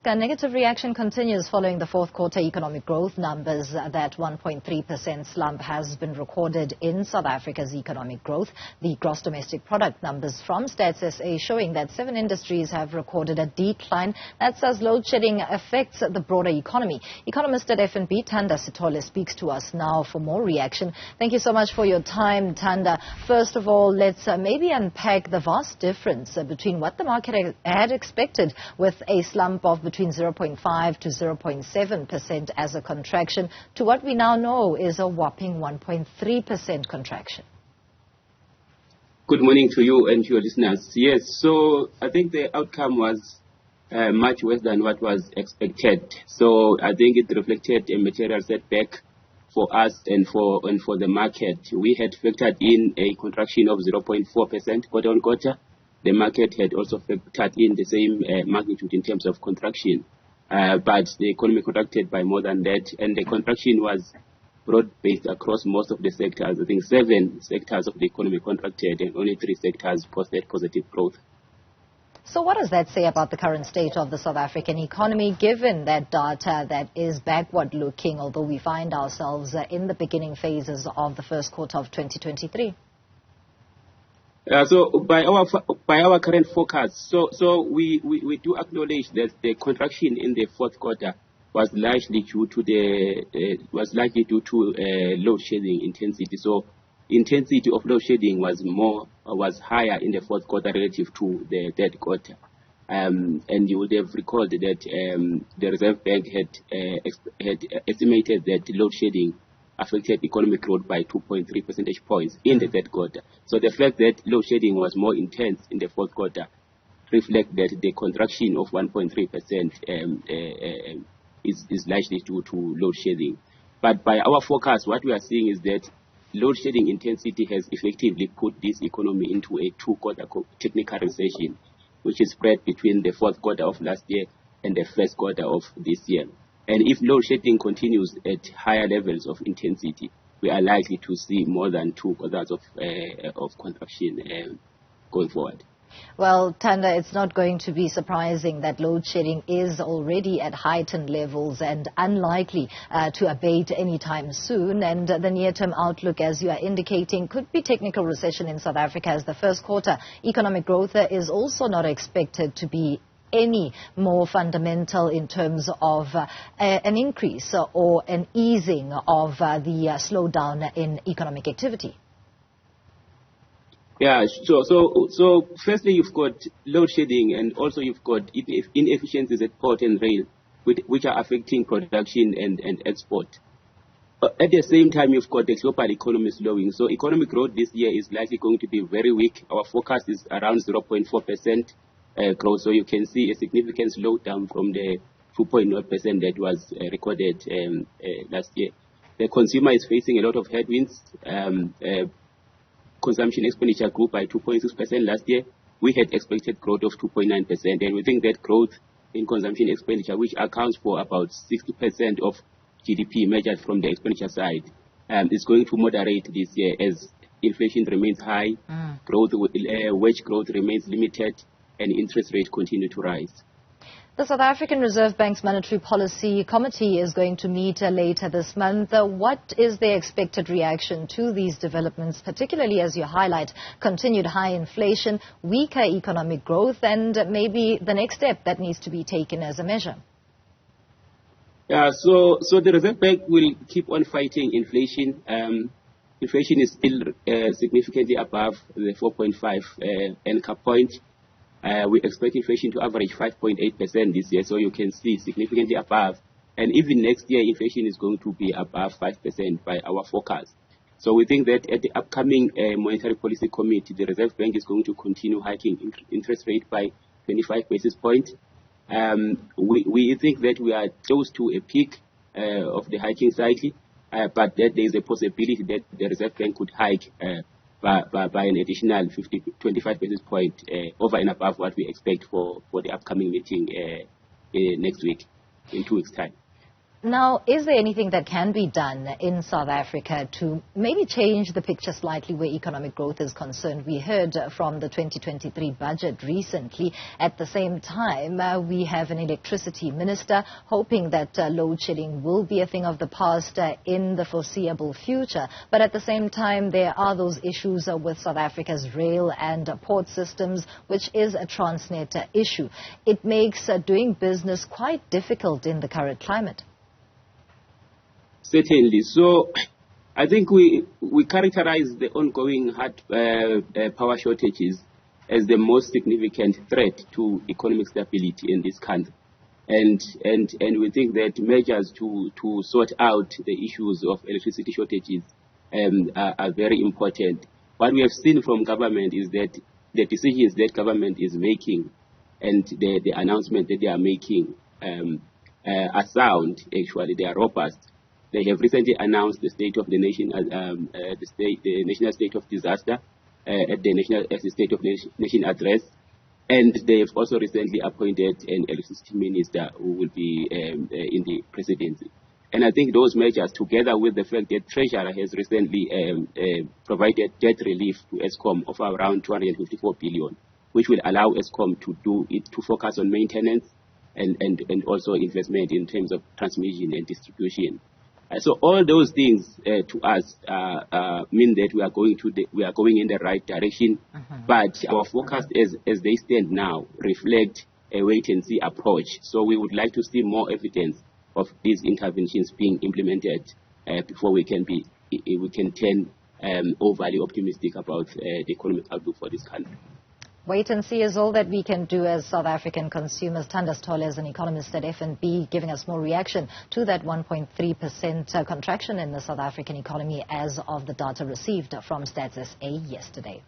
A negative reaction continues following the fourth quarter economic growth numbers. That 1.3% slump has been recorded in South Africa's economic growth. The gross domestic product numbers from Stats SA showing that 7 industries have recorded a decline. That's as load shedding affects the broader economy. Economist at FNB Thanda Sithole speaks to us now for more reaction. Thank you so much for your time, Thanda. First of all, let's maybe unpack the vast difference between what the market had expected with a slump of between 0.5 to 0.7% as a contraction to what we now know is a whopping 1.3% contraction. Good morning to you and your listeners. Yes, so I think the outcome was much worse than what was expected. So I think it reflected a material setback for us and for the market. We had factored in a contraction of 0.4% quarter on quarter. The market had also factored in the same magnitude in terms of contraction, but the economy contracted by more than that, and the contraction was broad-based across most of the sectors. I think 7 sectors of the economy contracted and only 3 sectors posted positive growth. So what does that say about the current state of the South African economy, given that data that is backward-looking, although we find ourselves in the beginning phases of the first quarter of 2023? So by our current forecast, so we do acknowledge that the contraction in the fourth quarter was largely due to load shedding intensity. So intensity of load shedding was higher in the fourth quarter relative to the third quarter. And you would have recalled that the Reserve Bank had estimated that load shedding affected economic growth by 2.3 percentage points in the third quarter. So the fact that load shedding was more intense in the fourth quarter reflects that the contraction of 1.3% is largely due to load shedding. But by our forecast, what we are seeing is that load shedding intensity has effectively put this economy into a 2-quarter technical recession, which is spread between the fourth quarter of last year and the first quarter of this year. And if load shedding continues at higher levels of intensity, we are likely to see more than 2 quarters of contraction going forward. Well, Thanda, it's not going to be surprising that load shedding is already at heightened levels and unlikely to abate anytime soon. And the near-term outlook, as you are indicating, could be technical recession in South Africa, as the first quarter economic growth is also not expected to be any more fundamental in terms of an increase or an easing of the slowdown in economic activity. Yeah, so firstly, you've got load shedding, and also you've got inefficiencies at port and rail, which are affecting production and export. At the same time, you've got the global economy slowing. So economic growth this year is likely going to be very weak. Our forecast is around 0.4%. Growth, so you can see a significant slowdown from the 2.0% that was recorded last year. The consumer is facing a lot of headwinds. Consumption expenditure grew by 2.6% last year. We had expected growth of 2.9%, and we think that growth in consumption expenditure, which accounts for about 60% of GDP measured from the expenditure side, is going to moderate this year as inflation remains high, wage growth remains limited, and interest rates continue to rise. The South African Reserve Bank's Monetary Policy Committee is going to meet later this month. What is their expected reaction to these developments, particularly as you highlight continued high inflation, weaker economic growth, and maybe the next step that needs to be taken as a measure? Yeah, so the Reserve Bank will keep on fighting inflation. Inflation is still significantly above the 4.5 anchor point. We expect inflation to average 5.8% this year, so you can see significantly above. And even next year, inflation is going to be above 5% by our forecast. So we think that at the upcoming Monetary Policy Committee, the Reserve Bank is going to continue hiking interest rate by 25 basis points. We think that we are close to a peak of the hiking cycle, but that there is a possibility that the Reserve Bank could hike by an additional 25 basis points over and above what we expect for the upcoming meeting next week, in 2 weeks' time. Now, is there anything that can be done in South Africa to maybe change the picture slightly where economic growth is concerned? We heard from the 2023 budget recently. At the same time, we have an electricity minister hoping that load shedding will be a thing of the past in the foreseeable future. But at the same time, there are those issues with South Africa's rail and port systems, which is a Transnet issue. It makes doing business quite difficult in the current climate. Certainly. So I think we characterize the ongoing hard power shortages as the most significant threat to economic stability in this country. And we think that measures to sort out the issues of electricity shortages are very important. What we have seen from government is that the decisions that government is making and the announcement that they are making are sound, actually. They are robust. They have recently announced the state of the nation, the national state of disaster at the national state of nation address, and they have also recently appointed an electricity minister who will be in the presidency. And I think those measures, together with the fact that Treasury has recently provided debt relief to Eskom of around 254 billion, which will allow Eskom to focus on maintenance and also investment in terms of transmission and distribution. So all those things to us mean that we are going in the right direction, but our forecast as they stand now reflect a wait-and-see approach. So we would like to see more evidence of these interventions being implemented before we can turn overly optimistic about the economic outlook for this country. Wait and see is all that we can do as South African consumers. Thanda Sithole is an economist at FNB, giving us more reaction to that 1.3% contraction in the South African economy as of the data received from Stats SA yesterday.